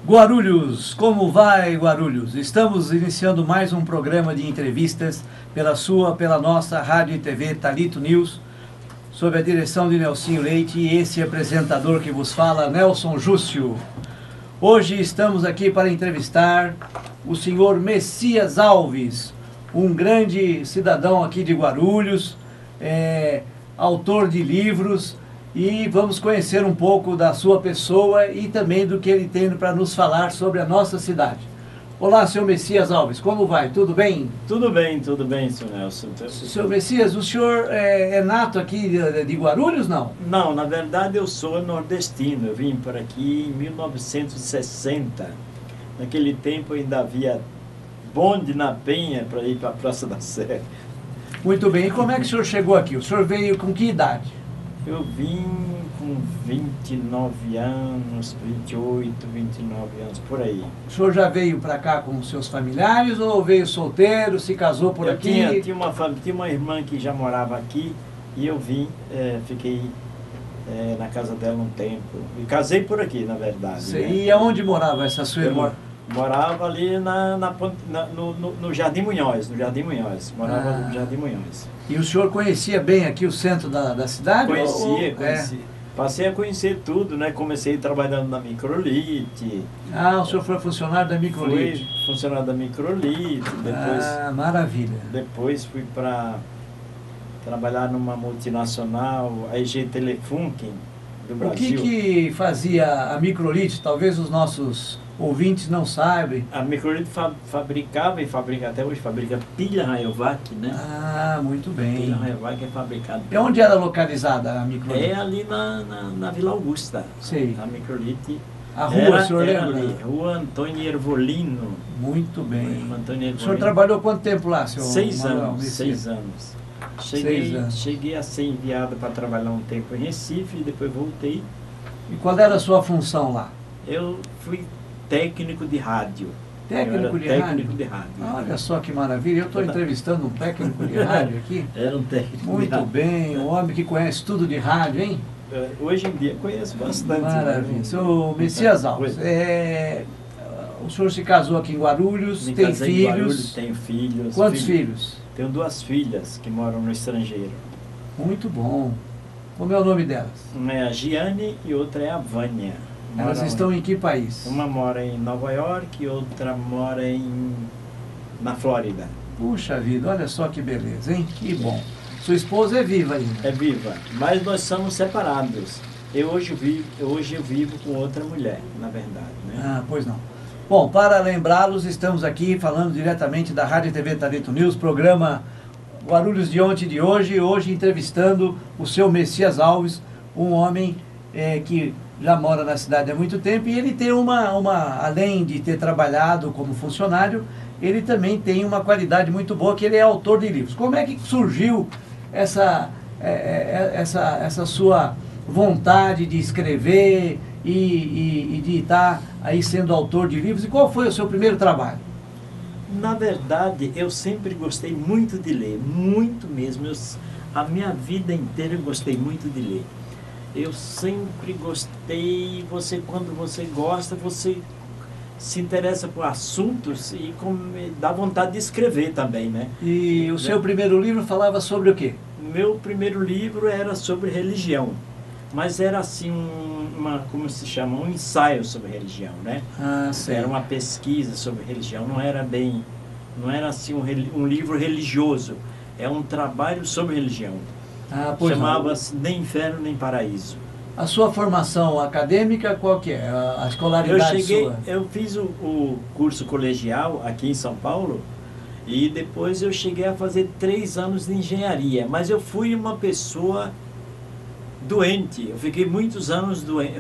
Guarulhos, como vai, Guarulhos? Estamos iniciando mais um programa de entrevistas pela nossa rádio e TV Thalito News, sob a direção de Nelsinho Leite e esse apresentador que vos fala, Nelson Júcio. Hoje estamos aqui para entrevistar o senhor Messias Alves, um grande cidadão aqui de Guarulhos, autor de livros, e vamos conhecer um pouco da sua pessoa e também do que ele tem para nos falar sobre a nossa cidade. Olá, senhor Messias Alves, como vai? Tudo bem? Tudo bem, senhor Nelson. Senhor Messias, o senhor é nato aqui de Guarulhos, não? Não, na verdade eu sou nordestino. Eu vim por aqui em 1960. Naquele tempo ainda havia bonde na Penha para ir para a Praça da Sé. Muito bem, e como é que o senhor chegou aqui? O senhor veio com que idade? Eu vim com 29 anos, 28, 29 anos, por aí. O senhor já veio para cá com os seus familiares ou veio solteiro, se casou por aqui? Tinha uma irmã que já morava aqui e eu vim, fiquei na casa dela um tempo. E casei por aqui, na verdade. Sim, né? E aonde morava essa sua irmã? Morava ali no Jardim Munhoz, morava no Jardim Munhoz. E o senhor conhecia bem aqui o centro da cidade? Conhecia. Passei a conhecer tudo, né? Comecei trabalhando na Microlite. Ah, o senhor foi funcionário da Microlite? Fui funcionário da Microlite. Depois, maravilha. Depois fui para trabalhar numa multinacional, a EG Telefunken, do Brasil. O que fazia a Microlite? Talvez os nossos ouvintes não saibam. A Microlite fabricava e fabrica, até hoje fabrica pilha Rayovac, né? Ah, muito bem. Pilha Rayovac é fabricada. E onde era localizada a Microlite? É ali na Vila Augusta. Sei. A Microlite. A rua, o senhor lembra? Ali, Rua Antônio Ervolino. Muito bem. Antônio Ervolino. O senhor trabalhou quanto tempo lá, senhor? 6 Manuel anos. Messias? 6 anos. 6 anos. Cheguei a ser enviado para trabalhar um tempo em Recife e depois voltei. E qual era a sua função lá? Eu fui técnico de rádio. Técnico de rádio? Olha só que maravilha, eu estou entrevistando um técnico de rádio aqui. Era um técnico de rádio. Muito bem, um homem que conhece tudo de rádio, hein? Hoje em dia conheço bastante. Maravilha. Né? Senhor Messias Alves, o senhor se casou aqui em Guarulhos, tem filhos? Em Guarulhos, tenho filhos. Quantos filhos? Tenho 2 filhas que moram no estrangeiro. Muito bom. Como é o nome delas? Uma é a Giane e outra é a Vânia. Elas estão em que país? Uma mora em Nova York e outra mora na Flórida. Puxa vida, olha só que beleza, hein? Que bom. Sua esposa é viva ainda? É viva, mas nós somos separados. Hoje eu vivo com outra mulher, na verdade. Né? Ah, pois não. Bom, para lembrá-los, estamos aqui falando diretamente da Rádio e TV Thalito News, programa Guarulhos de ontem e de hoje, entrevistando o seu Messias Alves, um homem que já mora na cidade há muito tempo, e ele tem além de ter trabalhado como funcionário, ele também tem uma qualidade muito boa, que ele é autor de livros. Como é que surgiu essa sua vontade de escrever e de estar aí sendo autor de livros? E qual foi o seu primeiro trabalho? Na verdade, eu sempre gostei muito de ler, muito mesmo. A minha vida inteira eu gostei muito de ler. Eu sempre gostei, quando você gosta, você se interessa por assuntos e dá vontade de escrever também, né? E o seu primeiro livro falava sobre o quê? Meu primeiro livro era sobre religião, mas era assim como se chama, um ensaio sobre religião, né? Ah, certo. Era uma pesquisa sobre religião, não era assim um livro religioso, é um trabalho sobre religião. Ah, pois chamava-se Nem Inferno Nem Paraíso. A sua formação acadêmica, qual que é? A escolaridade sua? Eu fiz o curso colegial aqui em São Paulo e depois eu cheguei a fazer 3 anos de engenharia, mas eu fui uma pessoa doente. Eu fiquei muitos anos doente,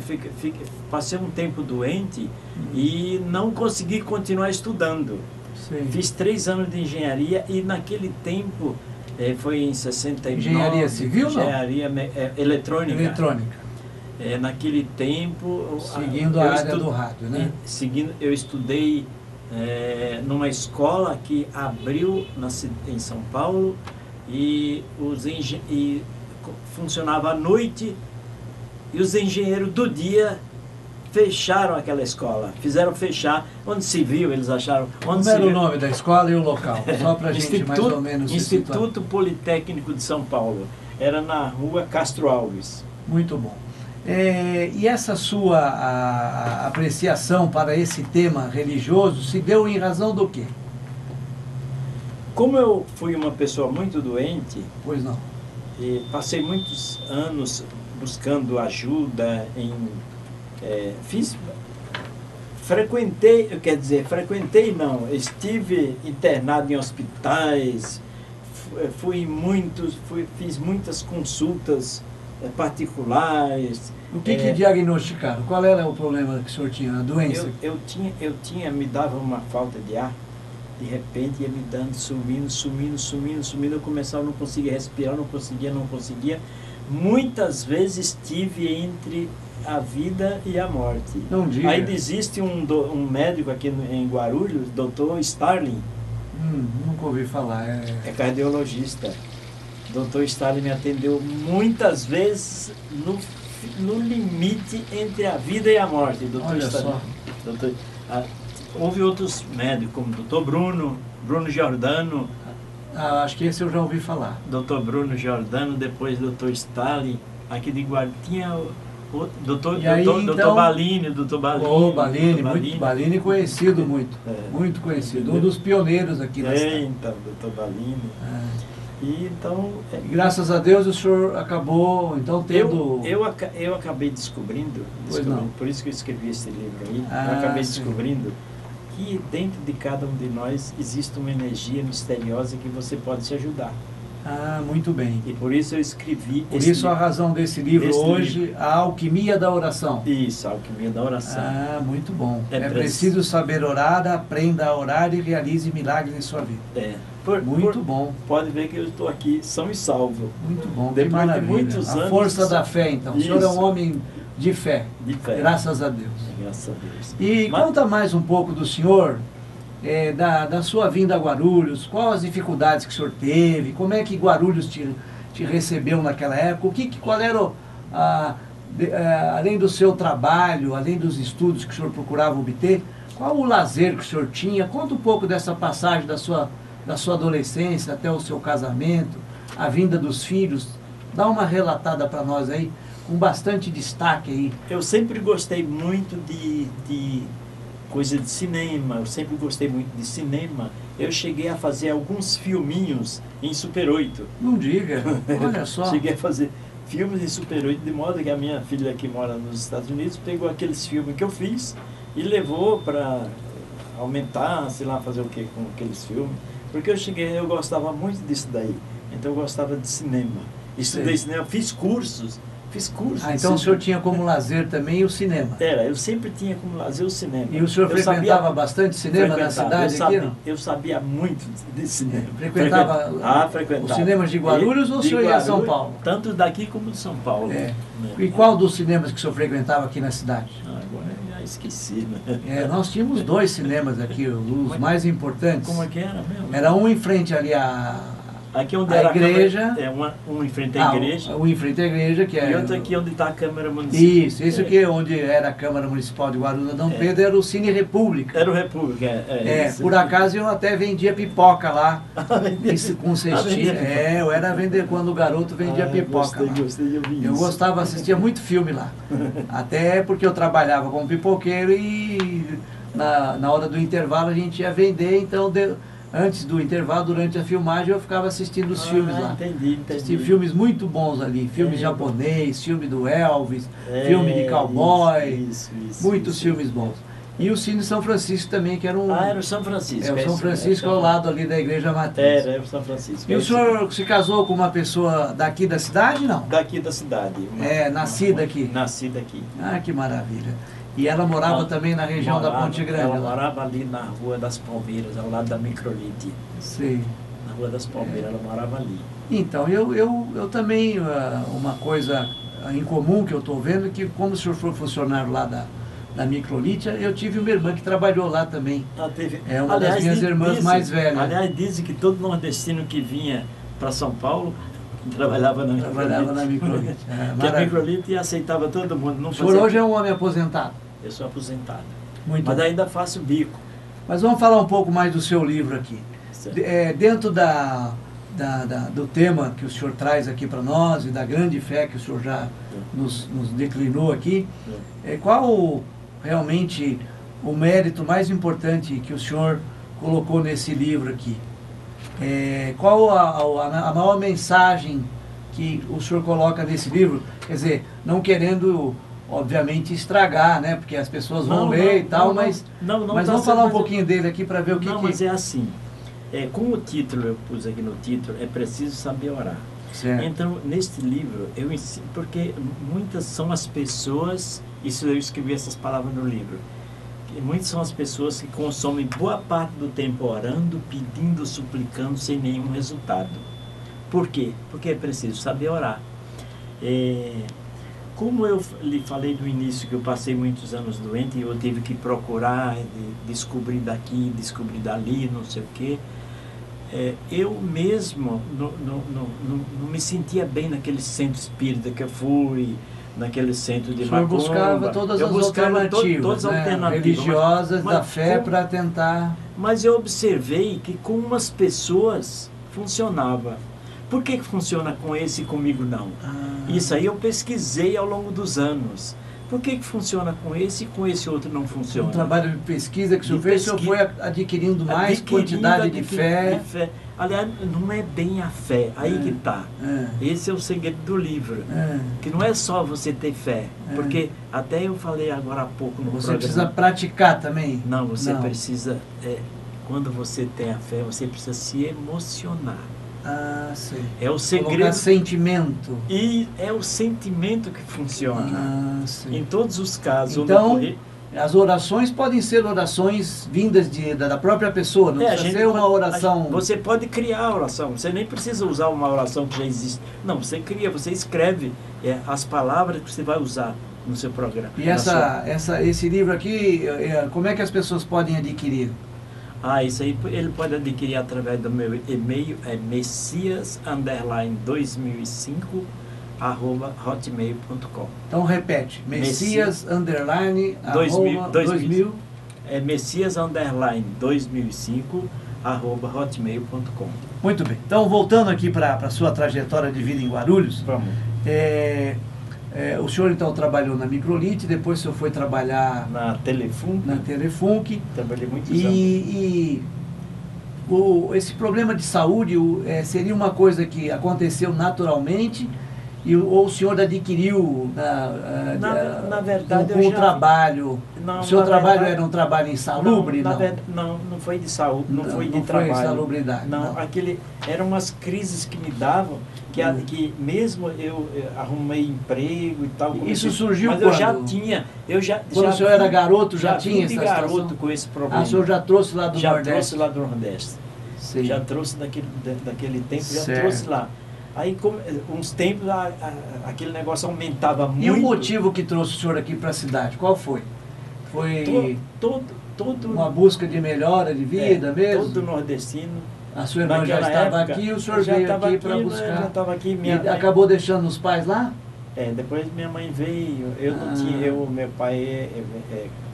passei um tempo doente e não consegui continuar estudando. Sim. Fiz 3 anos de engenharia e naquele tempo, foi em 69... Engenharia civil, engenharia eletrônica. Eletrônica. Naquele tempo... Seguindo a área do rádio, né? Eu estudei numa escola que abriu em São Paulo e funcionava à noite e os engenheiros do dia fecharam aquela escola, fizeram fechar, onde se viu, eles acharam... Como era o nome da escola e o local? Só para a gente mais ou menos se situar. Instituto Politécnico de São Paulo, era na rua Castro Alves. Muito bom. E essa sua apreciação para esse tema religioso se deu em razão do quê? Como eu fui uma pessoa muito doente... Pois não. E passei muitos anos buscando ajuda estive internado em hospitais, fiz muitas consultas particulares. O que diagnosticaram? Qual era o problema que o senhor tinha, a doença? Me dava uma falta de ar, de repente ia me dando, sumindo, eu começava, não conseguia respirar, não conseguia. Muitas vezes estive entre a vida e a morte. Não diga. Ainda existe um médico aqui em Guarulhos, Dr. Starling. Nunca ouvi falar. É cardiologista. Dr. Starling me atendeu muitas vezes no limite entre a vida e a morte. Dr. Olha Starling. só. Houve outros médicos, como Dr. Bruno Giordano. Acho que esse eu já ouvi falar. Dr. Bruno Giordano, depois Dr. Stalin, aqui de Guarulhos. Tinha o Dr. Balini. Balini conhecido muito. Muito conhecido. Um dos pioneiros aqui na cidade. Então, Dr. Balini. E então... Graças a Deus o senhor acabou, então, tendo... Eu acabei descobrindo, por isso que eu escrevi esse livro aí, eu acabei descobrindo que dentro de cada um de nós existe uma energia misteriosa que você pode se ajudar. Muito bem. E por isso eu escrevi... Por isso a razão desse livro hoje, A Alquimia da Oração. Isso, A Alquimia da Oração. Muito bom. É preciso saber orar, aprenda a orar e realize milagres em sua vida. Muito bom. Pode ver que eu estou aqui são e salvo. Muito bom, depois que maravilha. De muitos anos, a força da fé, então. Isso. O senhor é um homem de fé. Graças a Deus. Graças a Deus. E conta mais um pouco do senhor, da sua vinda a Guarulhos, quais as dificuldades que o senhor teve, como é que Guarulhos te recebeu naquela época, qual era, além do seu trabalho, além dos estudos que o senhor procurava obter, qual o lazer que o senhor tinha? Conta um pouco dessa passagem da sua adolescência até o seu casamento, a vinda dos filhos. Dá uma relatada para nós aí, com bastante destaque aí. Eu sempre gostei muito de coisa de cinema, eu sempre gostei muito de cinema. Eu cheguei a fazer alguns filminhos em Super 8. Não diga, olha só. Cheguei a fazer filmes em Super 8, de modo que a minha filha que mora nos Estados Unidos pegou aqueles filmes que eu fiz e levou para aumentar, sei lá, fazer o que com aqueles filmes. Porque eu gostava muito disso daí. Então eu gostava de cinema. Estudei cinema, fiz cursos. Então o senhor tinha como lazer também o cinema? Eu sempre tinha como lazer o cinema. E o senhor frequentava bastante cinema na cidade aqui? Eu sabia muito de cinema. Frequentava os cinemas de Guarulhos ou o senhor ia a São Paulo? Tanto daqui como de São Paulo. E qual dos cinemas que o senhor frequentava aqui na cidade? Agora eu já esqueci, né? Nós tínhamos 2 cinemas aqui, os mais importantes. Como é que era mesmo? Era um em frente ali aqui onde a era igreja. Um em frente à igreja. Um em frente à igreja, que é... E outro aqui onde está a Câmara Municipal. Isso, esse aqui onde era a Câmara Municipal de Guarulhos, Dom Pedro, era o Cine República. Era o República, por acaso eu até vendia pipoca lá, com cestinha. Eu era vender quando o garoto vendia pipoca. Gostei, eu gostava, assistia muito filme lá. Até porque eu trabalhava como pipoqueiro e na hora do intervalo a gente ia vender, então... Antes do intervalo, durante a filmagem, eu ficava assistindo os filmes lá. Entendi. Assisti filmes muito bons ali, filme japonês, filme do Elvis, filme de cowboy, muitos filmes bons. E o Cine São Francisco também, que era um... era o São Francisco. O São Francisco ao lado ali da Igreja Matriz. Era o São Francisco. E o senhor se casou com uma pessoa daqui da cidade, não? Daqui da cidade. Nascida aqui? Nascida aqui. Que maravilha. E ela morava também na região da Ponte Grande? Ela morava ali na Rua das Palmeiras, ao lado da Microlite. Sei. Na Rua das Palmeiras, ela morava ali. Então, eu também, uma coisa em comum que eu estou vendo, que como o senhor foi funcionário lá da Microlite, eu tive uma irmã que trabalhou lá também. É uma das minhas irmãs mais velhas. Aliás, dizem que todo nordestino que vinha para São Paulo trabalhava na Microlite. Que a Microlite aceitava todo mundo. O senhor hoje é um homem aposentado? Eu sou aposentado. Muito Mas bem. ainda faço bico. Mas vamos falar um pouco mais do seu livro aqui. Certo. Dentro do tema que o senhor traz aqui para nós e da grande fé que o senhor já nos declinou aqui, qual realmente o mérito mais importante que o senhor colocou nesse livro aqui? Qual a maior mensagem que o senhor coloca nesse livro? Quer dizer, não querendo, obviamente, estragar, né? Porque as pessoas vão ler e tal, mas vamos falar um pouquinho dele aqui para ver o que... Não, mas é assim. Com o título, eu pus aqui no título, é preciso saber orar. Certo. Então, neste livro, eu ensino, porque muitas são as pessoas, isso eu escrevi essas palavras no livro, que muitas são as pessoas que consomem boa parte do tempo orando, pedindo, suplicando, sem nenhum resultado. Por quê? Porque é preciso saber orar. Como eu lhe falei no início, que eu passei muitos anos doente, e eu tive que procurar, descobrir daqui, descobrir dali, não sei o quê, eu mesmo não me sentia bem naquele centro espírita que eu fui, naquele centro de Macumba. O senhor buscava todas as alternativas, todas as alternativas, religiosas da fé para tentar... Mas eu observei que com umas pessoas funcionava. Por que funciona com esse e comigo não? Isso aí eu pesquisei ao longo dos anos. Por que funciona com esse e com esse outro não funciona? Um trabalho de pesquisa que o senhor fez, o senhor foi adquirindo mais quantidade de fé. Aliás, não é bem a fé, aí que está. Esse é o segredo do livro. Que não é só você ter fé, porque até eu falei agora há pouco no programa. Você precisa praticar também? Não, você precisa, quando você tem a fé, você precisa se emocionar. Sim. É o segredo. Colocar sentimento. E é o sentimento que funciona. Sim. Em todos os casos. Então, as orações podem ser orações vindas da própria pessoa, não precisa ser uma oração... Você pode criar a oração, você nem precisa usar uma oração que já existe. Não, você cria, você escreve as palavras que você vai usar no seu programa. E esse livro aqui, como é que as pessoas podem adquirir? Isso aí ele pode adquirir através do meu e-mail, messias_2005@hotmail.com. Então repete, messias_2000 messias_2005@hotmail.com. Muito bem. Então, voltando aqui para a sua trajetória de vida em Guarulhos, vamos. O senhor então trabalhou na Microlite, depois o senhor foi trabalhar na Telefunk. Trabalhei muitos anos. Esse problema de saúde seria uma coisa que aconteceu naturalmente ou o senhor adquiriu na verdade, com o trabalho? O seu trabalho era um trabalho insalubre? Não foi de saúde, não foi de trabalho. Não foi insalubridade. Não, eram umas crises que me davam, que mesmo eu arrumei emprego e tal. Isso surgiu mas quando? Eu já tinha. Quando o senhor era garoto, já tinha essa garoto situação? Com esse problema. O senhor já trouxe lá do Nordeste? Já trouxe lá do Nordeste. Sim. Já trouxe daquele tempo, certo. Já trouxe lá. Aí, uns tempos, aquele negócio aumentava muito. E o motivo que trouxe o senhor aqui para a cidade, qual foi? Foi uma busca de melhora de vida mesmo? Todo nordestino. A sua irmã já estava aqui, o senhor veio aqui para buscar. Já estava aqui. E acabou deixando os pais lá? Depois minha mãe veio. Eu não tinha. Meu pai.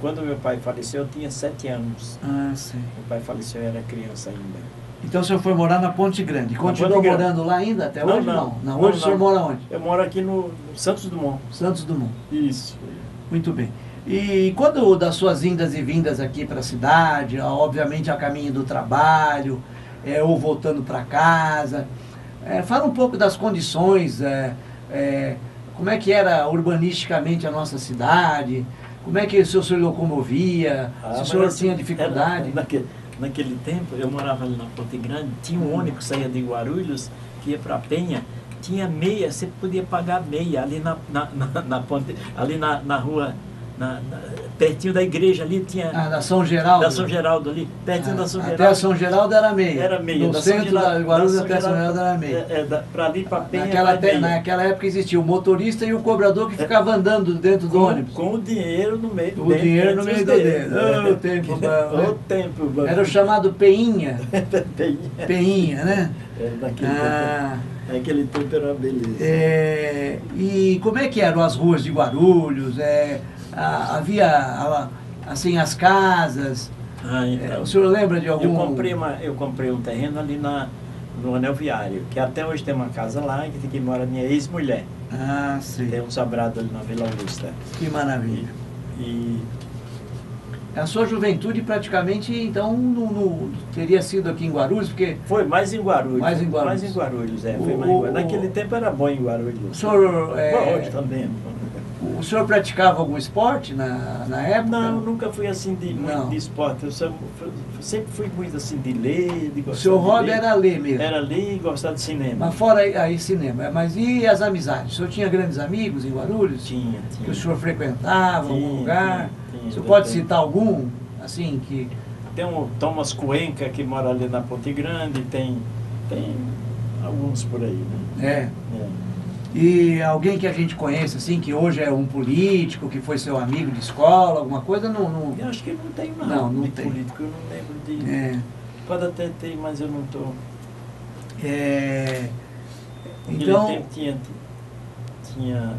Quando meu pai faleceu, eu tinha 7 anos. Sim. Meu pai faleceu, eu era criança ainda. Então o senhor foi morar na Ponte Grande. Continuou morando lá ainda até hoje? Não. Hoje o senhor mora onde? Eu moro aqui no Santos Dumont. Santos Dumont. Isso. Muito bem. E quando das suas indas e vindas aqui para a cidade, obviamente a caminho do trabalho, ou voltando para casa, fala um pouco das condições, como é que era urbanisticamente a nossa cidade, como é que o senhor se locomovia, se o senhor tinha dificuldade? Naquele tempo, eu morava ali na Ponte Grande, tinha um ônibus que saía de Guarulhos, que ia para Penha, tinha meia, você podia pagar meia ali na ponte, ali na rua, pertinho da igreja ali tinha... da São Geraldo? Da São Geraldo ali, pertinho da São Geraldo. Até a São Geraldo era meia? Era meia. No centro da Guarulhos até a São Geraldo era meia? Para ali, para Penha, naquela época existia o motorista e o cobrador que ficava andando dentro do ônibus. Com o dinheiro no meio. O dinheiro no meio do dedo. O tempo bom. O tempo bom. Era o chamado Peinha. Peinha, né? Naquele tempo era uma beleza. E como é que eram as ruas de Guarulhos? havia, assim, as casas. Então, O senhor lembra de algum... Eu comprei um terreno ali no Anel Viário, que até hoje tem uma casa lá, que mora minha ex-mulher. Ah, sim. Tem um sobrado ali na Vila Augusta. Que maravilha. E a sua juventude praticamente, então, não teria sido aqui em Guarulhos, porque... foi mais em Guarulhos. Mais em Guarulhos. Mais em Guarulhos, foi mais em Guarulhos. Naquele tempo era bom em Guarulhos. O senhor... Bom, hoje também. O senhor praticava algum esporte na época? Não, nunca fui assim muito de esporte. Eu sempre fui muito assim de ler, de gostar. O seu hobby era ler mesmo? Era ler e gostar de cinema. Mas fora aí cinema. Mas e as amizades? O senhor tinha grandes amigos em Guarulhos? Tinha. Que o senhor frequentava, algum lugar? Tinha, o senhor pode citar algum? Assim, que... Tem o Thomas Cuenca, que mora ali na Ponte Grande, tem alguns por aí, né? E alguém que a gente conhece, assim, que hoje é um político, que foi seu amigo de escola, alguma coisa, não... Eu acho que não tem, não. Não de tem. político, eu não lembro de... Pode até ter, mas eu não estou... Então... Tinha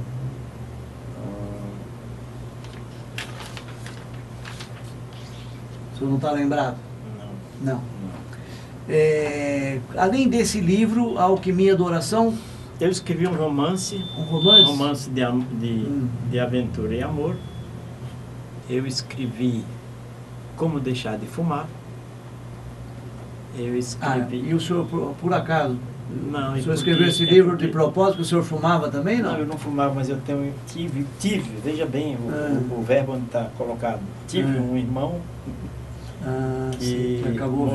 O senhor não está lembrado? Não. Além desse livro, A Alquimia do Oração... Eu escrevi um romance. Um romance? Um romance de aventura e amor. Eu escrevi Como Deixar de Fumar. Eu escrevi... e o senhor, por acaso, não, o senhor escreveu esse livro de propósito, o senhor fumava também, não? Não, eu não fumava, mas eu tive, veja bem o verbo onde está colocado. Tive um irmão que acabou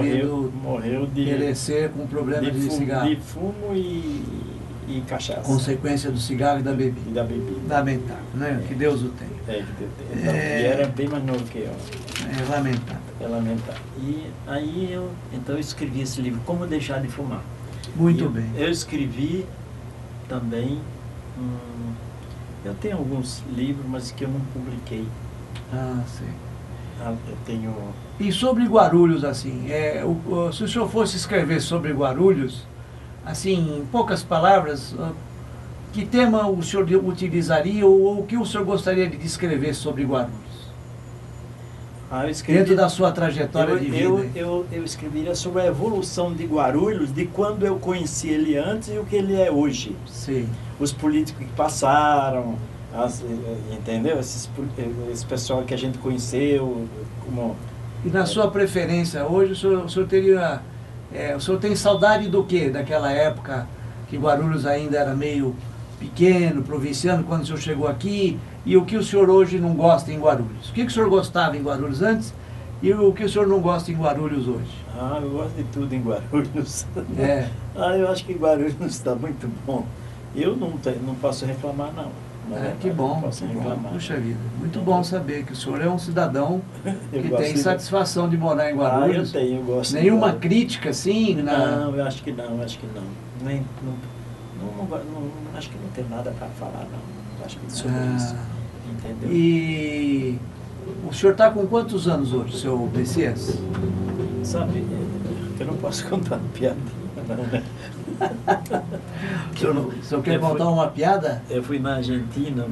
morreu de perecer com problema de cigarro. De fumo e cachaça. Consequência do cigarro e da bebida. Lamentável, né? Que Deus o tenha. Que Deus o tenha. E era bem mais novo que eu. Lamentável. Lamentável. E aí eu escrevi esse livro, Como Deixar de Fumar. Muito bem. Eu escrevi também, eu tenho alguns livros, mas que eu não publiquei. Sim. Eu tenho... E sobre Guarulhos, assim, se o senhor fosse escrever sobre Guarulhos, assim, em poucas palavras, que tema o senhor utilizaria ou o que o senhor gostaria de descrever sobre Guarulhos? Dentro da sua trajetória de vida. Eu escreveria sobre a evolução de Guarulhos, de quando eu conheci ele antes e o que ele é hoje. Sim. Os políticos que passaram, entendeu? Esse pessoal que a gente conheceu. E na sua preferência, hoje o senhor teria... o senhor tem saudade do quê? Daquela época que Guarulhos ainda era meio pequeno, provinciano, quando o senhor chegou aqui, e o que o senhor hoje não gosta em Guarulhos? O que o senhor gostava em Guarulhos antes e o que o senhor não gosta em Guarulhos hoje? Eu gosto de tudo em Guarulhos. Eu acho que Guarulhos está muito bom. Eu não posso reclamar, não. Que bom, que bom. Puxa vida, muito bom saber que o senhor é um cidadão que tem satisfação de morar em Guarulhos. Eu gosto. Nenhuma crítica, assim? Não, eu acho que não. Acho que não tem nada para falar, não. Acho que sobre isso. Entendeu? E o senhor está com quantos anos hoje, seu Messias? Sabe, eu não posso contar uma piada, não, né? O senhor quer contar uma piada? Eu fui na Argentina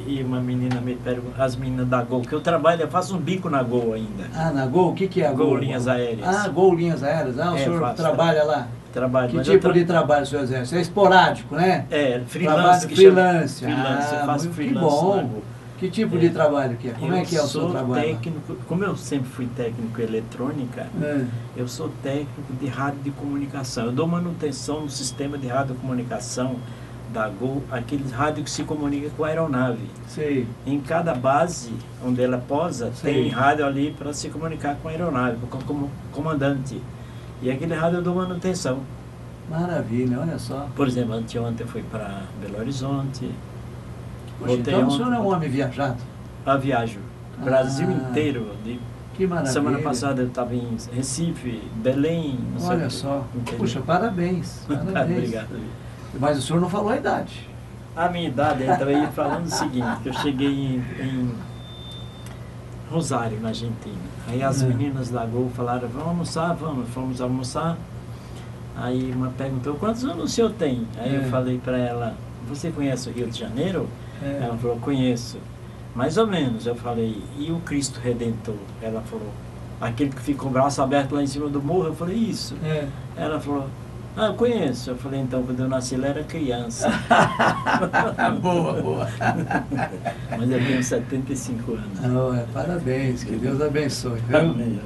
e uma menina me perguntou, as meninas da Gol, que eu faço um bico na Gol ainda. Na Gol? O que é a Gol? Gol Linhas Aéreas. Gol Linhas Aéreas. O senhor trabalha lá? Trabalho. Que tipo de trabalho o senhor exerce? É esporádico, né? Freelance. Freelance. Eu faço freelance. Que bom. Que tipo de trabalho que é? Como é que é o seu trabalho? Como eu sempre fui técnico em eletrônica, eu sou técnico de rádio de comunicação. Eu dou manutenção no sistema de radiocomunicação da Gol, aqueles rádios que se comunicam com a aeronave. Sim. Em cada base onde ela posa, tem rádio ali para se comunicar com a aeronave, como comandante. E aquele rádio eu dou manutenção. Maravilha, olha só. Por exemplo, anteontem fui para Belo Horizonte. Então o senhor é um homem viajado? Viajo. Brasil inteiro. Que maravilha. Semana passada eu estava em Recife, Belém. Olha só. Puxa, parabéns. Obrigado. Mas o senhor não falou a idade. A minha idade, então eu ia falando o seguinte, que eu cheguei em Rosário, na Argentina. Aí as meninas da Gol falaram, vamos almoçar, vamos. Fomos almoçar. Aí uma perguntou, quantos anos o senhor tem? Aí eu falei para ela, você conhece o Rio de Janeiro? Ela falou, conheço. Mais ou menos, eu falei, e o Cristo Redentor? Ela falou, aquele que fica com o braço aberto lá em cima do morro? Eu falei, isso. Ela falou, ah, eu conheço. Eu falei, então, quando eu nasci, ele era criança. Boa, boa. Mas eu tenho 75 anos. Oh, parabéns, que Deus abençoe. Viu? Amém.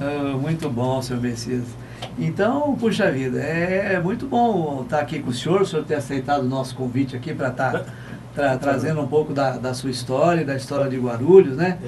Oh, muito bom, seu Messias. Então, puxa vida, é muito bom estar aqui com o senhor ter aceitado o nosso convite aqui para estar trazendo um pouco da sua história, da história de Guarulhos, né?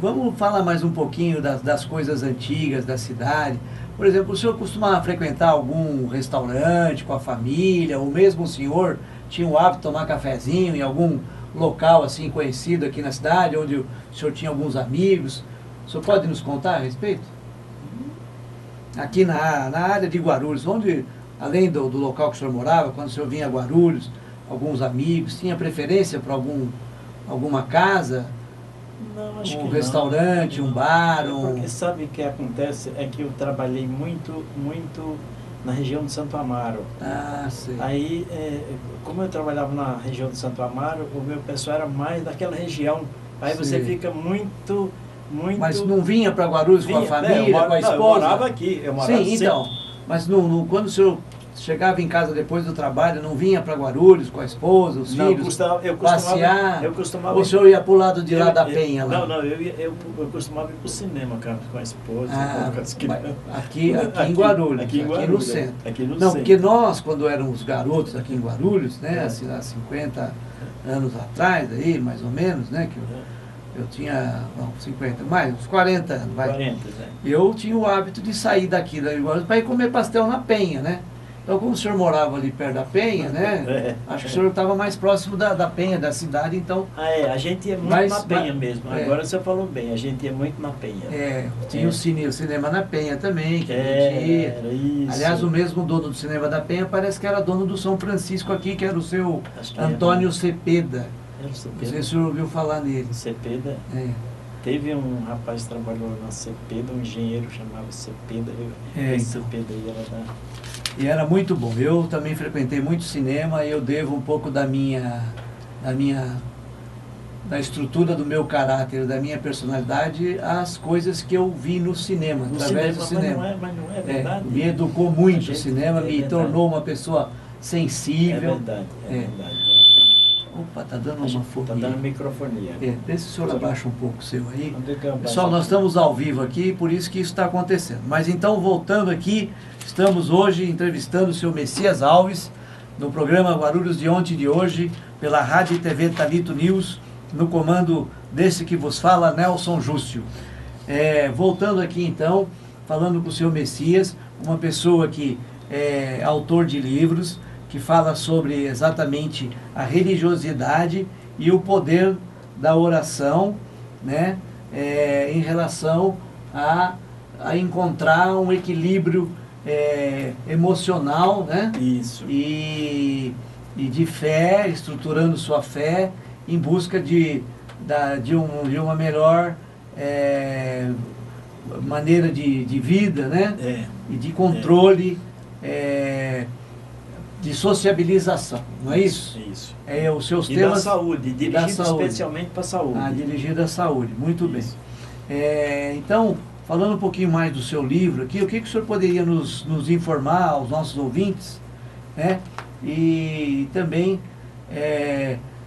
Vamos falar mais um pouquinho das coisas antigas da cidade. Por exemplo, o senhor costumava frequentar algum restaurante com a família, ou mesmo o senhor tinha o hábito de tomar cafezinho em algum local assim conhecido aqui na cidade, onde o senhor tinha alguns amigos? O senhor pode nos contar a respeito? Aqui na área de Guarulhos, onde, além do local que o senhor morava, quando o senhor vinha a Guarulhos, alguns amigos, tinha preferência para alguma casa? Não, acho um que restaurante, não. Um bar? Porque sabe o que acontece? É que eu trabalhei muito na região de Santo Amaro. Ah, sei. Aí, como eu trabalhava na região de Santo Amaro, o meu pessoal era mais daquela região. Aí você fica muito... Mas não vinha para Guarulhos com a família, com a esposa? Não, eu morava aqui. Eu morava Sim, então. Mas quando o senhor chegava em casa depois do trabalho, não vinha para Guarulhos com a esposa, os filhos, passear? Eu costumava... Ou o senhor ia para o lado de lá da Penha? Lá? Não, eu costumava ir para o cinema com a esposa, com as crianças. Aqui em Guarulhos, aqui no centro. Porque nós, quando éramos garotos aqui em Guarulhos, né, há 50 anos atrás, aí, mais ou menos, né, que eu tinha, 50, mais, uns 40 anos, vai. 40, Eu tinha o hábito de sair daqui da Guarulhos para ir comer pastel na Penha, né? Então, como o senhor morava ali perto da Penha, né? Acho que o senhor estava mais próximo da Penha, da cidade, então... a gente ia muito na Penha mesmo. Agora você falou bem, a gente ia muito na Penha. Tinha o cinema na Penha também, que era isso. Aliás, o mesmo dono do cinema da Penha parece que era dono do São Francisco aqui, que era o seu Antônio Cepeda. Não sei se o senhor ouviu falar nele. Cepeda? Teve um rapaz que trabalhou na Cepeda, um engenheiro chamava Cepeda. Cepeda aí era da... E era muito bom. Eu também frequentei muito cinema e eu devo um pouco da estrutura do meu caráter, da minha personalidade, às coisas que eu vi no cinema, através do cinema. Mas não é verdade. Me educou muito o cinema, me tornou uma pessoa sensível. É verdade. Opa, tá dando uma foguinha. Tá dando microfonia. Deixa o senhor abaixa um pouco o seu aí. Pessoal, nós estamos ao vivo aqui, por isso que isso está acontecendo. Mas então, voltando aqui, estamos hoje entrevistando o senhor Messias Alves, no programa Guarulhos de Ontem e de Hoje, pela Rádio e TV Talito News, no comando desse que vos fala, Nelson Júcio. Voltando aqui então, falando com o senhor Messias, uma pessoa que é autor de livros, que fala sobre exatamente a religiosidade e o poder da oração, né, em relação a encontrar um equilíbrio emocional, né? Isso. E de fé, estruturando sua fé em busca de uma melhor maneira de vida, né? E de controle, de sociabilização, não é isso? Isso. Os seus e temas... da saúde, dirigido especialmente para a saúde. Dirigido à saúde, muito isso. bem. Então, falando um pouquinho mais do seu livro aqui, o que o senhor poderia nos informar aos nossos ouvintes, né? E também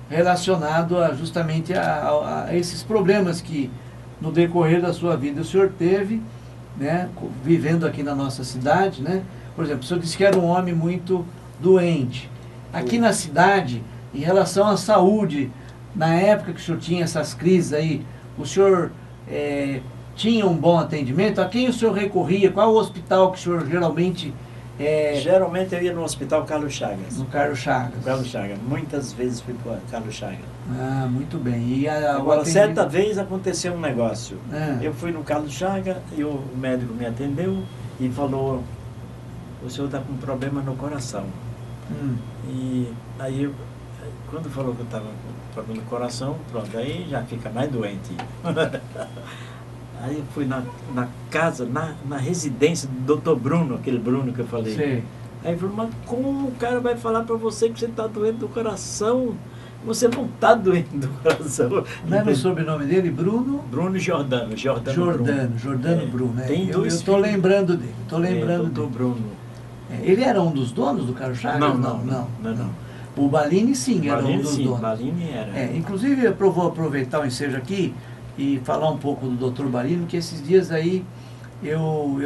relacionado justamente a esses problemas que no decorrer da sua vida o senhor teve, né? Vivendo aqui na nossa cidade, né? Por exemplo, o senhor disse que era um homem muito doente. Aqui na cidade, em relação à saúde, na época que o senhor tinha essas crises aí, o senhor tinha um bom atendimento? A quem o senhor recorria? Qual o hospital que o senhor geralmente... Geralmente eu ia no hospital Carlos Chagas. No Carlos Chagas. Carlos Chagas. Muitas vezes fui para Carlos Chagas. Muito bem. E agora, certa vez aconteceu um negócio. Eu fui no Carlos Chagas e o médico me atendeu e falou: o senhor está com um problema no coração. E aí, quando falou que eu estava com problema no coração, pronto, aí já fica mais doente. Aí eu fui na casa, na residência do Dr. Bruno, aquele Bruno que eu falei. Sim. Aí ele falou: mas como o cara vai falar para você que você está doente do coração? você não está doendo o coração. Não era o sobrenome dele, Bruno? Bruno Giordano. Jordano Bruno. Né? Tem dois eu estou lembrando dele. Estou lembrando do dele. Bruno. Ele era um dos donos do Carlos Chagas? Não. O Balini sim, era um dos donos. Balini era. Inclusive, eu vou aproveitar o ensejo aqui e falar um pouco do Dr. Balini, que esses dias aí eu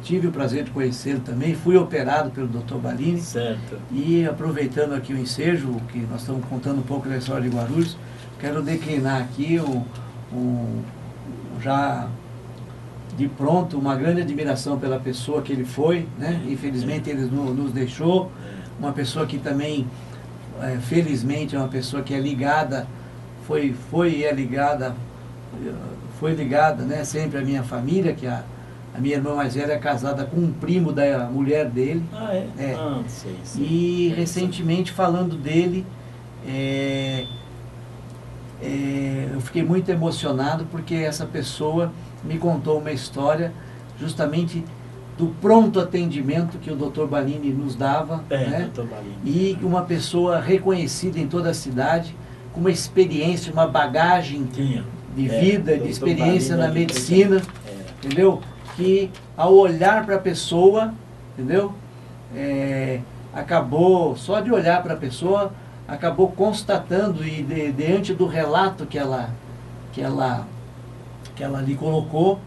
tive o prazer de conhecê-lo também, fui operado pelo Dr. Balini. Certo. E aproveitando aqui o ensejo, que nós estamos contando um pouco da história de Guarulhos, quero declinar aqui já de pronto uma grande admiração pela pessoa que ele foi, né? Infelizmente ele nos deixou, uma pessoa que também, felizmente, é uma pessoa que é ligada, foi ligada, né, sempre à minha família, que a minha irmã mais velha é casada com um primo da mulher dele. Ah, é? Sei. E recentemente, falando dele, eu fiquei muito emocionado, porque essa pessoa me contou uma história justamente do pronto atendimento que o Dr. Balini nos dava, né? Dr. Balini. E uma pessoa reconhecida em toda a cidade, com uma experiência, uma bagagem de vida, de experiência na medicina, entendeu? Que ao olhar para a pessoa, entendeu? Acabou, só de olhar para a pessoa, acabou constatando, e diante do relato que ela lhe colocou,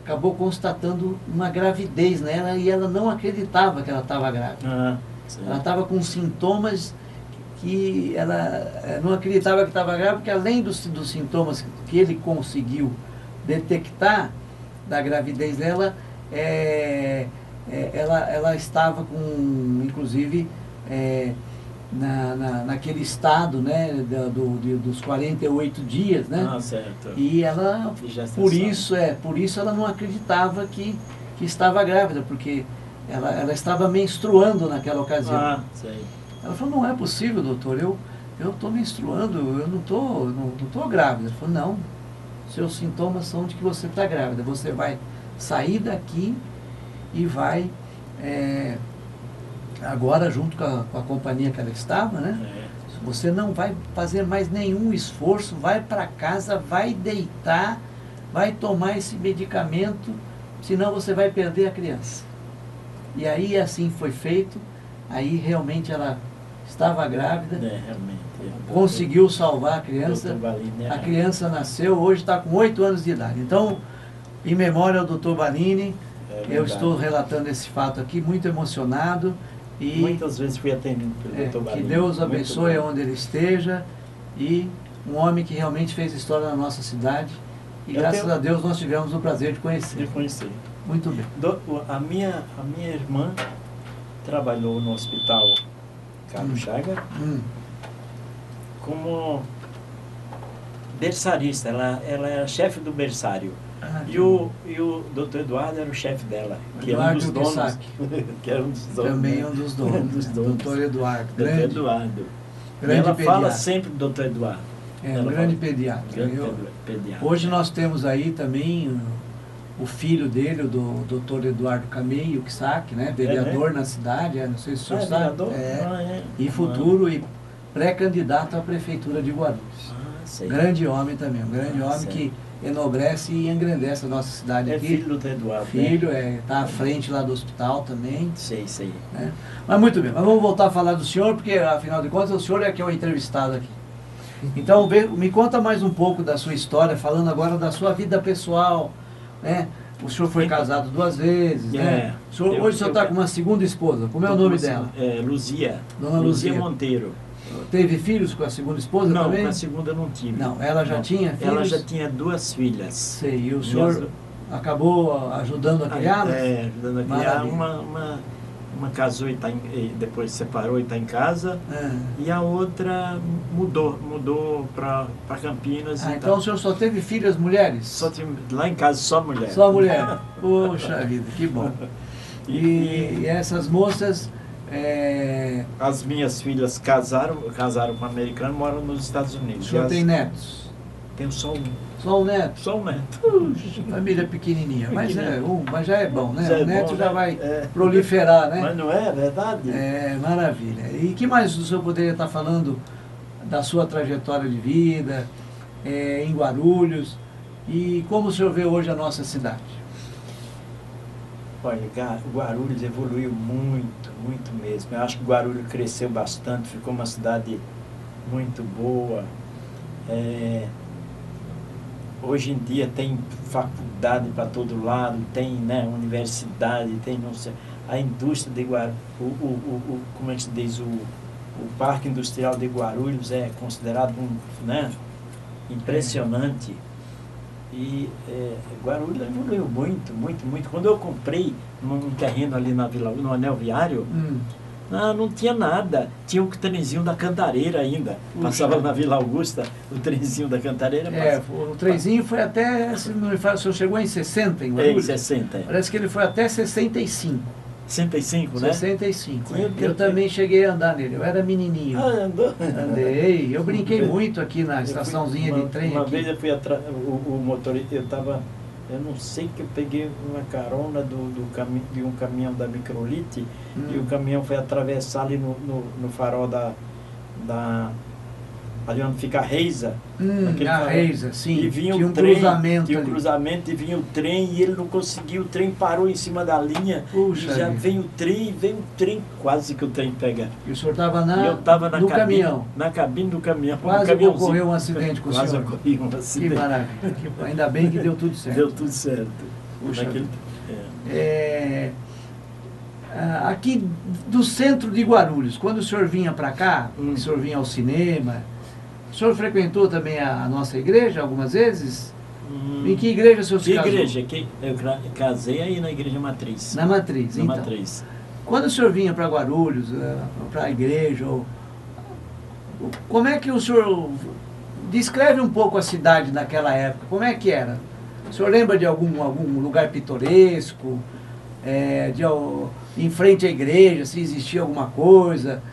acabou constatando uma gravidez nela, e ela não acreditava que ela estava grávida. Ela estava com sintomas que ela não acreditava que estava grávida, porque além dos sintomas que ele conseguiu detectar da gravidez dela, ela estava com, inclusive, naquele estado, né, dos 48 dias, né? Certo. E ela, por isso ela não acreditava que estava grávida, porque ela estava menstruando naquela ocasião. Sei. Ela falou: não é possível, doutor, eu estou menstruando, eu não estou grávida. Ele falou: não, seus sintomas são de que você está grávida, você vai sair daqui e vai, agora junto com a companhia que ela estava, né? Você não vai fazer mais nenhum esforço, vai para casa, vai deitar, vai tomar esse medicamento, senão você vai perder a criança. E aí assim foi feito, aí realmente ela estava grávida, conseguiu salvar a criança, a criança nasceu, hoje está com 8 anos de idade. Então, em memória ao Dr. Balini, eu estou relatando esse fato aqui, muito emocionado. E muitas vezes fui atendido pelo Dr. Balini. Que Deus abençoe onde ele esteja, e um homem que realmente fez história na nossa cidade, e graças a Deus nós tivemos o prazer de conhecer. Muito bem. A minha irmã trabalhou no hospital Carlos Chagas como berçarista. Ela era chefe do berçário. E o Dr. Eduardo era o chefe dela, que era um dos donos. Também um dos donos. Dr. Eduardo. Dr. Eduardo. Ela fala sempre do Dr. Eduardo. Um grande pediatra. Hoje nós temos aí também o filho dele, o Dr. Eduardo Cameio, né? Vereador na cidade, não sei se o senhor sabe. E futuro e pré-candidato à prefeitura de Guarulhos. Grande homem também, um grande homem que enobrece e engrandece a nossa cidade aqui. Filho do Eduardo. Filho, está à frente lá do hospital também. Sei. Né? Mas muito bem, mas vamos voltar a falar do senhor, porque afinal de contas o senhor é que é o entrevistado aqui. Então, me conta mais um pouco da sua história, falando agora da sua vida pessoal, né? O senhor foi casado 2 vezes, né? Hoje o senhor está com uma segunda esposa. Como é o nome dela? Luzia. Dona Luzia Monteiro. Teve filhos com a segunda esposa também? Não, com a segunda não tive. Não, ela já tinha filhos? Ela já tinha 2 filhas. Sei, e o senhor acabou ajudando a criá-las? Ajudando a criar. Uma casou e depois separou e está em casa. E a outra mudou para Campinas. Então o senhor só teve filhas mulheres? Lá em casa só mulher. Só mulher. Poxa vida, que bom. E essas moças... As minhas filhas casaram com um americano e moram nos Estados Unidos. O senhor tem netos? Tenho só um. Só um neto? Só um neto. Puxa, família pequenininha. Mas já é bom, né? Já o neto bom, já vai proliferar, né? Mas não é verdade? Maravilha. E que mais o senhor poderia estar falando da sua trajetória de vida em Guarulhos, e como o senhor vê hoje a nossa cidade? Olha, Guarulhos evoluiu muito, muito mesmo. Eu acho que Guarulhos cresceu bastante, ficou uma cidade muito boa. Hoje em dia tem faculdade para todo lado, tem, né, universidade, tem, não sei, a indústria de Guarulhos, como é que se diz, o Parque Industrial de Guarulhos é considerado né, impressionante. E Guarulhos evoluiu muito, muito, muito. Quando eu comprei num terreno ali na Vila, no Anel Viário, não tinha nada. Tinha o trenzinho da Cantareira ainda. Passava na Vila Augusta, o trenzinho da Cantareira. O trenzinho foi até, se não me falo, o senhor chegou em 60 em Guarulhos? Em 60. Parece que ele foi até 65. 65, né? 65. Eu também cheguei a andar nele, eu era menininho. Andou? Andei, eu brinquei muito aqui na estaçãozinha de trem. Uma aqui. vez eu fui atrás, o motorista, eu não sei que eu peguei uma carona de um caminhão da Microlite e o caminhão foi atravessar ali no farol ali onde fica a Reisa. A Reisa, sim. E vinha tinha o trem, cruzamento. Tinha um cruzamento e vinha o trem e ele não conseguiu, o trem parou em cima da linha. Puxa, e já veio o trem, quase que o trem pega. E o senhor estava no caminhão? Na cabine do caminhão. Quase ocorreu um acidente com o senhor. Quase ocorreu um acidente. Que maravilha. Ainda bem que deu tudo certo. Deu tudo certo. Puxa, aqui do centro de Guarulhos, quando o senhor vinha para cá, o senhor vinha ao cinema, o senhor frequentou também a nossa igreja algumas vezes? Em que igreja o senhor se casou? Igreja? Eu casei aí na Igreja Matriz. Na Matriz, na então. Matriz. Quando o senhor vinha para Guarulhos, para a igreja, como é que o senhor... Descreve um pouco a cidade naquela época, como é que era? O senhor lembra de algum lugar pitoresco? Em frente à igreja, se existia alguma coisa?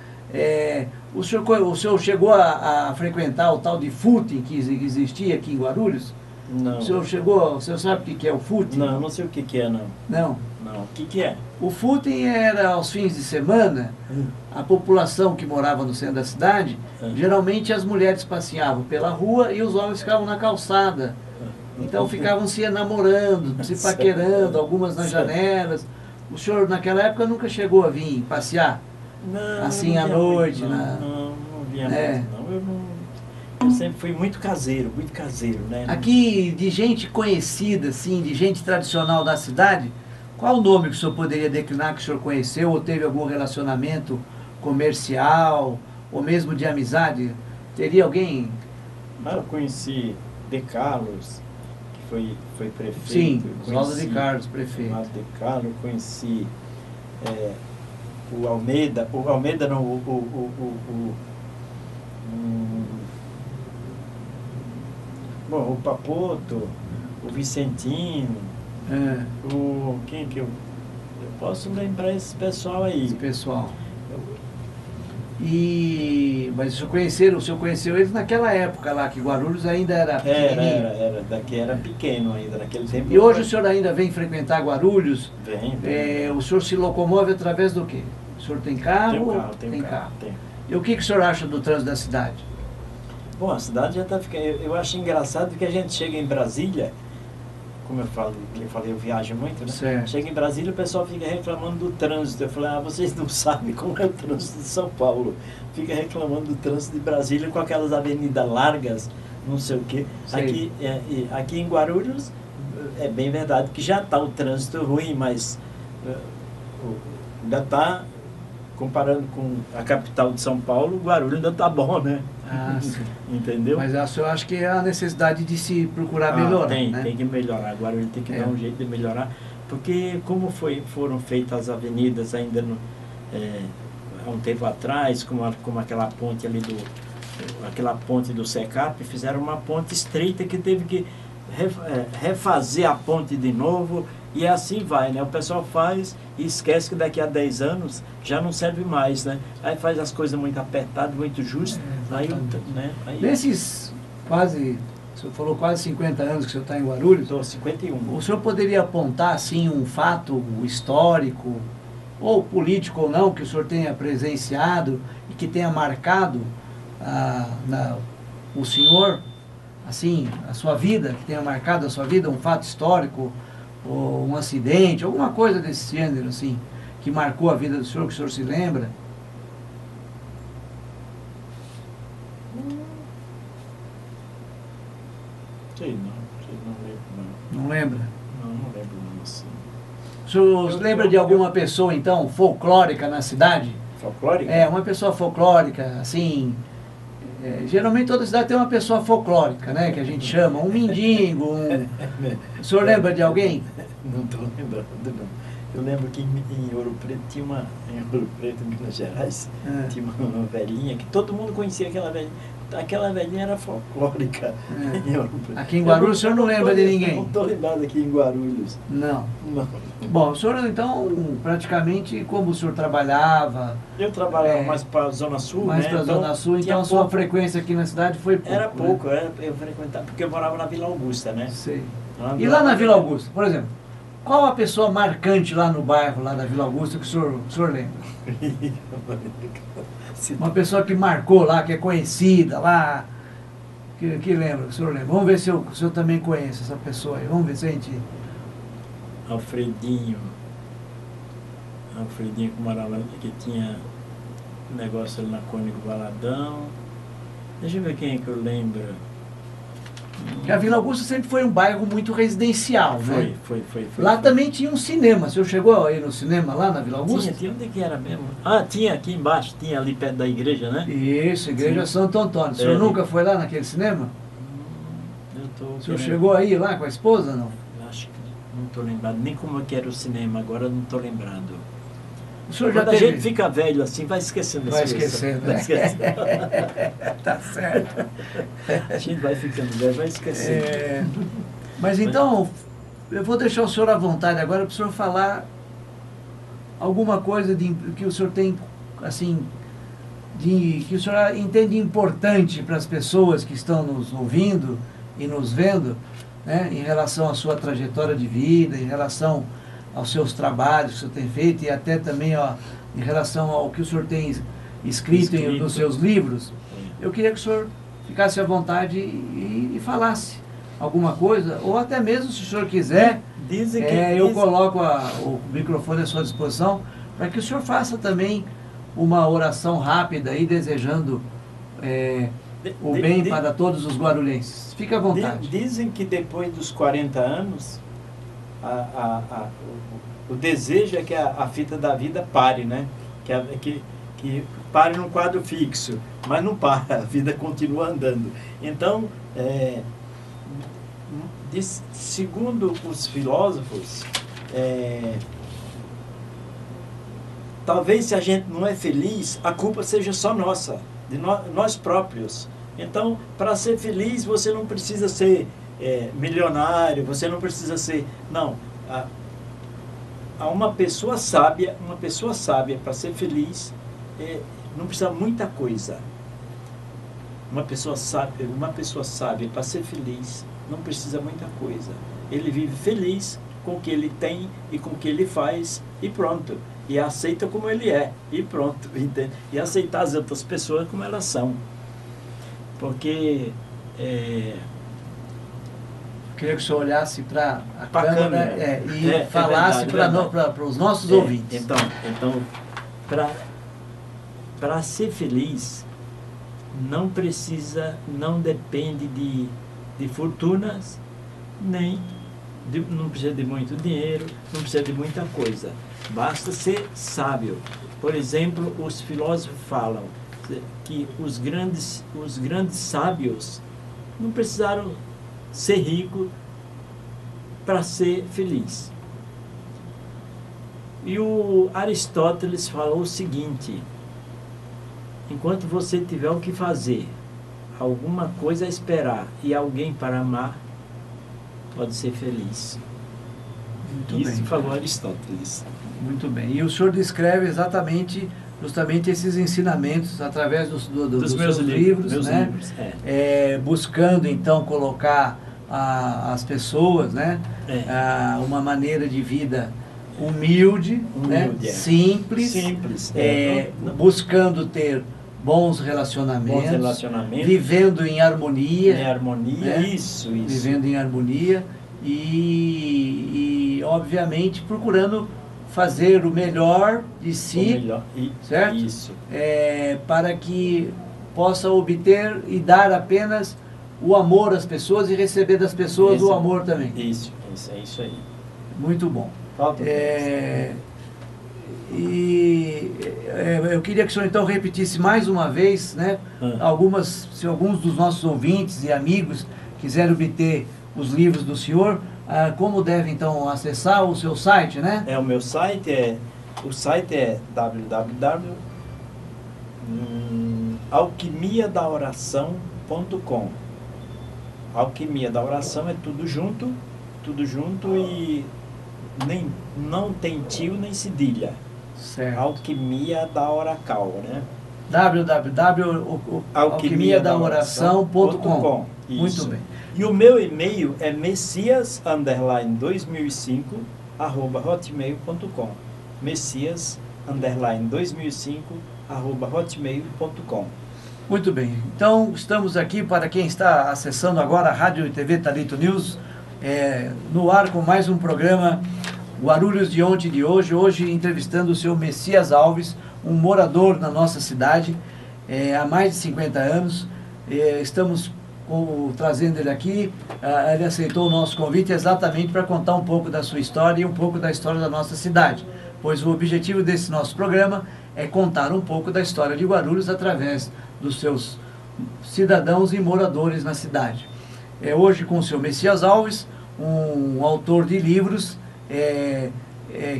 O senhor chegou a frequentar o tal de footing que existia aqui em Guarulhos? Não. O senhor sabe o que é o footing? Não, não sei o que é, não. Não? Não. O que é? O footing era aos fins de semana, a população que morava no centro da cidade, geralmente as mulheres passeavam pela rua e os homens ficavam na calçada. Então ficavam se namorando, se paquerando, algumas nas janelas. O senhor naquela época nunca chegou a vir passear? Não, assim à noite? Não vinha muito, não. Eu sempre fui muito caseiro, né? Aqui, de gente conhecida, assim, de gente tradicional da cidade, qual o nome que o senhor poderia declinar que o senhor conheceu ou teve algum relacionamento comercial ou mesmo de amizade? Teria alguém? Eu conheci De Carlos, que foi prefeito. Sim, Oswaldo de Carlos, prefeito. Oswaldo de Carlos, conheci o Almeida, não, o Papoto, o Vicentino, quem que eu posso lembrar esse pessoal aí. Esse pessoal. Mas o senhor conheceu eles naquela época lá, que Guarulhos ainda era pequenininho. Daqui era pequeno ainda, naquele tempo. E hoje o senhor ainda vem frequentar Guarulhos? Vem. O senhor se locomove através do quê? O senhor tem carro? Tem carro. E o que o senhor acha do trânsito da cidade? Bom, a cidade já está ficando... Eu acho engraçado que a gente chega em Brasília, como eu falei, eu viajo muito, né? Certo. Chega em Brasília, o pessoal fica reclamando do trânsito. Eu falei, vocês não sabem como é o trânsito de São Paulo. Fica reclamando do trânsito de Brasília com aquelas avenidas largas, não sei o quê. Aqui em Guarulhos, é bem verdade que já está o trânsito ruim, mas ainda está, comparando com a capital de São Paulo, Guarulhos ainda está bom, né? Sim. Entendeu? Mas eu acho que há a necessidade de se procurar melhorar, né? Tem que melhorar. Agora ele tem que dar um jeito de melhorar, porque como foram feitas as avenidas ainda há um tempo atrás, como aquela ponte ali aquela ponte do SECAP, fizeram uma ponte estreita que teve que refazer a ponte de novo, e assim vai, né? O pessoal faz e esquece que daqui a 10 anos já não serve mais, né? Aí faz as coisas muito apertadas, muito justas. Nesses quase, o senhor falou quase 50 anos que o senhor está em Guarulhos. Estou 51. O senhor poderia apontar, assim, um fato histórico, ou político ou não, que o senhor tenha presenciado e que tenha marcado o senhor, assim, a sua vida, que tenha marcado a sua vida, um fato histórico, ou um acidente, alguma coisa desse gênero, assim, que marcou a vida do senhor, que o senhor se lembra? Sei não lembro não. Não lembra? Não lembro não, assim. O senhor lembra de alguma pessoa, então, folclórica na cidade? Folclórica? É, uma pessoa folclórica, assim... geralmente toda cidade tem uma pessoa folclórica, né? Que a gente chama, um mendigo, O senhor lembra de alguém? Não estou lembrando, não. Eu lembro que em Ouro Preto tinha uma... Em Ouro Preto, em Minas Gerais, tinha uma velhinha que todo mundo conhecia aquela velhinha. Aquela velhinha era folclórica em Ouro Preto. Aqui em Guarulhos o senhor não lembra de ninguém? Não estou lembrado aqui em Guarulhos. Não. Não. Bom, o senhor então, praticamente, como o senhor trabalhava... Eu trabalhava mais para a Zona Sul, mais né? para a Zona Sul, então a sua frequência aqui na cidade foi pouco. Era pouco, né? eu frequentava, porque eu morava na Vila Augusta, né? Sei. E lá na Vila Augusta, por exemplo, qual a pessoa marcante lá no bairro, lá da Vila Augusta, que o senhor lembra? Uma pessoa que marcou lá, que é conhecida lá, que lembra, que o senhor lembra. Vamos ver se o senhor também conhece essa pessoa aí. Vamos ver se a gente... Alfredinho que morava, que tinha um negócio ali na Cônigo Valadão. Deixa eu ver quem é que eu lembro. Porque a Vila Augusta sempre foi um bairro muito residencial, né? Foi. Lá também tinha um cinema. O senhor chegou aí no cinema lá na Vila Augusta? Tinha onde que era mesmo? Tinha aqui embaixo, tinha ali perto da igreja, né? Isso, Igreja Santo Antônio. O senhor nunca foi lá naquele cinema? O senhor chegou aí lá com a esposa, não? Acho que não estou lembrado, nem como é que era o cinema, agora não estou lembrado. O senhor Quando já a teve... gente fica velho assim, vai esquecendo Vai as coisas. esquecendo, Vai né? esquecendo. Tá certo. A gente vai ficando velho, vai esquecendo. Mas então, eu vou deixar o senhor à vontade agora para o senhor falar alguma coisa que o senhor tem, assim, que o senhor entende importante para as pessoas que estão nos ouvindo e nos vendo, né, em relação à sua trajetória de vida, em relação aos seus trabalhos que o senhor tem feito e até também em relação ao que o senhor tem escrito nos seus livros. Eu queria que o senhor ficasse à vontade e falasse alguma coisa, ou até mesmo, se o senhor quiser, eu coloco o microfone à sua disposição para que o senhor faça também uma oração rápida aí, desejando o bem para todos os guarulhenses. Fique à vontade. Dizem que depois dos 40 anos, o desejo é que a fita da vida pare, né? Que pare num quadro fixo, mas não para, a vida continua andando. Então, segundo os filósofos, talvez se a gente não é feliz, a culpa seja só nossa, de nós próprios. Então, para ser feliz, você não precisa ser milionário, você não precisa ser... Não, uma pessoa sábia para ser feliz, não precisa muita coisa. Uma pessoa sábia para ser feliz não precisa muita coisa. Ele vive feliz com o que ele tem e com o que ele faz e pronto. E aceita como ele é e pronto, entende? E aceitar as outras pessoas como elas são. Porque... queria que o senhor olhasse para a câmera e falasse para os nossos ouvintes. Então para ser feliz, não depende de fortunas, não precisa de muito dinheiro, não precisa de muita coisa. Basta ser sábio. Por exemplo, os filósofos falam que os grandes sábios não precisaram ser rico para ser feliz. E o Aristóteles falou o seguinte: enquanto você tiver o que fazer, alguma coisa a esperar e alguém para amar, pode ser feliz. Isso falou Aristóteles. Muito bem. E o senhor descreve justamente esses ensinamentos através dos meus livros, né? Buscando então colocar as pessoas, né, uma maneira de vida humilde, né? Simples, buscando ter bons relacionamentos, bons relacionamentos, vivendo em harmonia. Em harmonia, né? isso. Vivendo em harmonia e, obviamente, procurando fazer o melhor de si, certo? Isso. Para que possa obter e dar apenas o amor às pessoas e receber das pessoas o amor também. Isso, é isso aí. Muito bom. Falta eu queria que o senhor então repetisse mais uma vez, né? Se alguns dos nossos ouvintes e amigos quiserem obter os livros do senhor, como devem então acessar o seu site, né? O meu site o site é www.alquimiadaoração.com. Alquimia da Oração é tudo junto e não tem tio nem cedilha. Certo. Alquimia da Oracal, né? www.alquimiadaoração.com. Muito bem. E o meu e-mail é messias_2005@hotmail.com. messias_2005@hotmail.com. Muito bem. Então, estamos aqui para quem está acessando agora a Rádio e TV Thalito News, no ar com mais um programa Guarulhos de ontem e de hoje. Hoje entrevistando o senhor Messias Alves, um morador na nossa cidade há mais de 50 anos. Estamos trazendo ele aqui. Ele aceitou o nosso convite exatamente para contar um pouco da sua história e um pouco da história da nossa cidade, pois o objetivo desse nosso programa é contar um pouco da história de Guarulhos através dos seus cidadãos e moradores na cidade. Hoje com o senhor Messias Alves, um autor de livros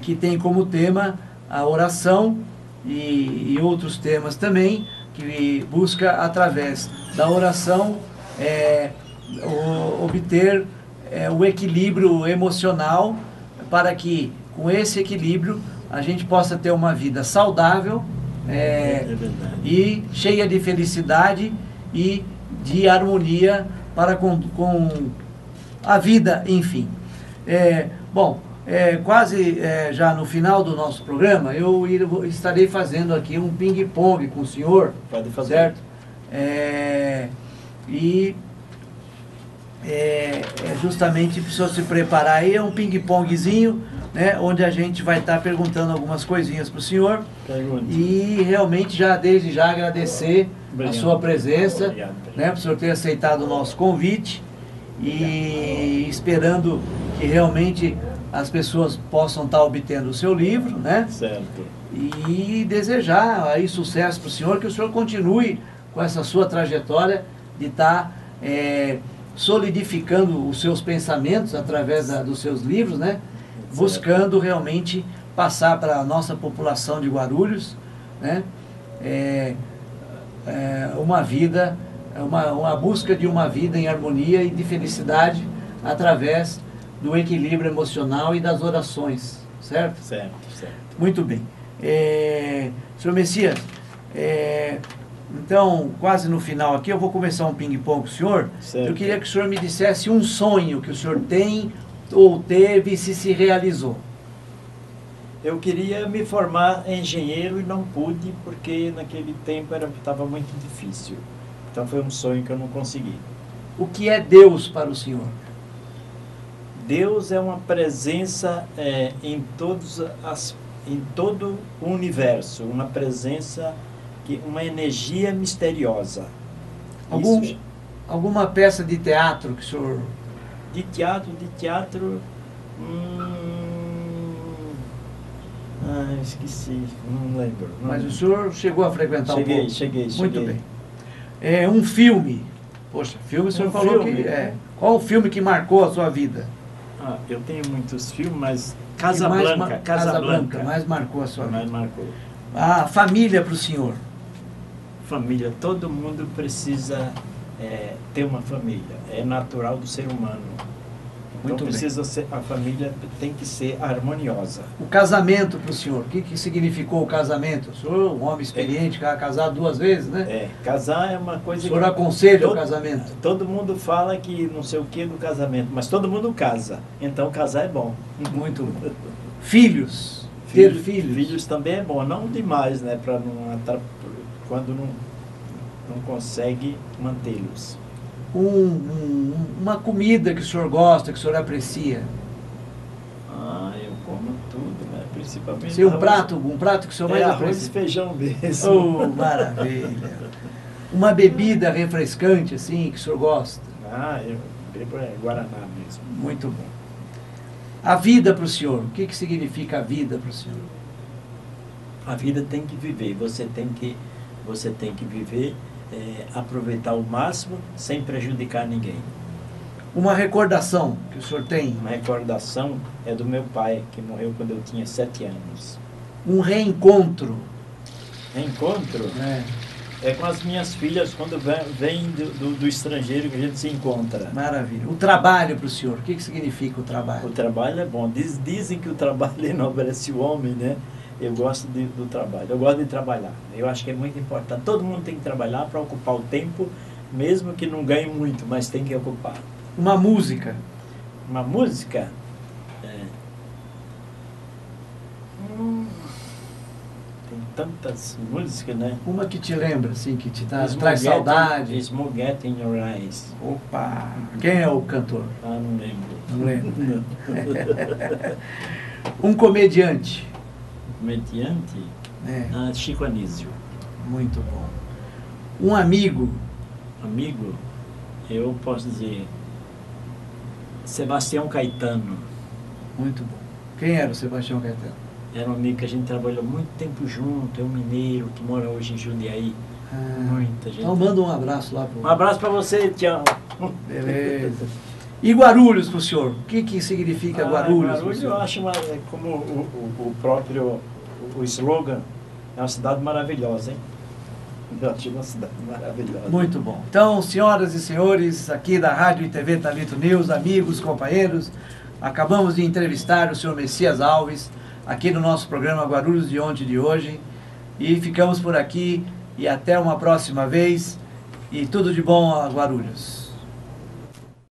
que tem como tema a oração e outros temas também, que busca através da oração obter o equilíbrio emocional, para que com esse equilíbrio a gente possa ter uma vida saudável e cheia de felicidade e de harmonia para com a vida, enfim. Quase já no final do nosso programa, eu estarei fazendo aqui um ping-pong com o senhor. Pode fazer. Certo? Justamente para o senhor se preparar aí, é um ping-pongzinho, né, onde a gente vai estar perguntando algumas coisinhas para o senhor. Pergunte. E realmente desde já agradecer a sua presença, Obrigado. né, para o senhor ter aceitado o nosso convite e esperando que realmente as pessoas possam estar obtendo o seu livro, né? Certo. E desejar aí sucesso para o senhor, que o senhor continue com essa sua trajetória de estar solidificando os seus pensamentos através dos seus livros, né? Buscando realmente passar para a nossa população de Guarulhos, né? Uma vida, uma busca de uma vida em harmonia e de felicidade através do equilíbrio emocional e das orações, certo? Certo. Muito bem. Senhor Messias, então, quase no final aqui, eu vou começar um ping-pong com o senhor. Certo. Eu queria que o senhor me dissesse um sonho que o senhor tem ou teve e se realizou. Eu queria me formar engenheiro e não pude, porque naquele tempo estava muito difícil. Então foi um sonho que eu não consegui. O que é Deus para o senhor? Deus é uma presença em todo o universo, uma presença, uma energia misteriosa. Alguma peça de teatro que o senhor... De teatro... esqueci, não lembro. Mas o senhor chegou a frequentar um pouco? Cheguei. Muito bem. Um filme. Poxa, filme o senhor falou que... Qual o filme que marcou a sua vida? Eu tenho muitos filmes, mas Casablanca mais marcou a sua vida. Mais marcou. A família para o senhor? Família, todo mundo precisa ter uma família. É natural do ser humano. Então a família tem que ser harmoniosa. O casamento para o senhor, o que significou o casamento? O senhor é um homem experiente, casado 2 vezes, né? Casar é uma coisa... O senhor aconselha o casamento? Todo mundo fala que não sei o que do casamento, mas todo mundo casa. Então casar é bom. Muito bom. Filhos? Ter filhos? Filhos também é bom, não demais, né? Para não quando não não consegue mantê-los. Uma comida que o senhor gosta, que o senhor aprecia? Eu como tudo, né? Principalmente Sim, um prato que o senhor mais arroz aprecia? e feijão mesmo. Oh, maravilha! Uma bebida refrescante, assim, que o senhor gosta? Eu bebo Guaraná mesmo. Muito bom. A vida para o senhor, o que significa a vida para o senhor? A vida tem que viver, você tem que viver, aproveitar o máximo sem prejudicar ninguém. Uma recordação que o senhor tem? Uma recordação é do meu pai, que morreu quando eu tinha 7 anos. Um reencontro? Reencontro? É com as minhas filhas quando vêm do estrangeiro que a gente se encontra. Maravilha. O trabalho para o senhor, o que significa o trabalho? O trabalho é bom. Dizem que o trabalho enobrece o homem, né? Eu gosto do trabalho, eu gosto de trabalhar. Eu acho que é muito importante. Todo mundo tem que trabalhar para ocupar o tempo, mesmo que não ganhe muito, mas tem que ocupar. Uma música? Uma música? Tem tantas músicas, né? Uma que te lembra, assim, que te traz saudade. Smoke in Your Eyes. Opa! Quem é o cantor? Não lembro. Não lembro. Um comediante? Comediante? Chico Anísio. Muito bom. Um amigo? Amigo? Eu posso dizer Sebastião Caetano. Muito bom. Quem era o Sebastião Caetano? Era um amigo que a gente trabalhou muito tempo junto, é um mineiro que mora hoje em Jundiaí. Muita gente. Então manda um abraço lá. Um abraço para você, Tião. Beleza. E Guarulhos para o senhor? O que significa Guarulhos? Guarulhos eu acho como o próprio slogan, é uma cidade maravilhosa, hein? Eu acho uma cidade maravilhosa. Muito bom. Então, senhoras e senhores, aqui da Rádio e TV Thalito News, amigos, companheiros, acabamos de entrevistar o senhor Messias Alves, aqui no nosso programa Guarulhos de ontem e de hoje. E ficamos por aqui e até uma próxima vez. E tudo de bom a Guarulhos.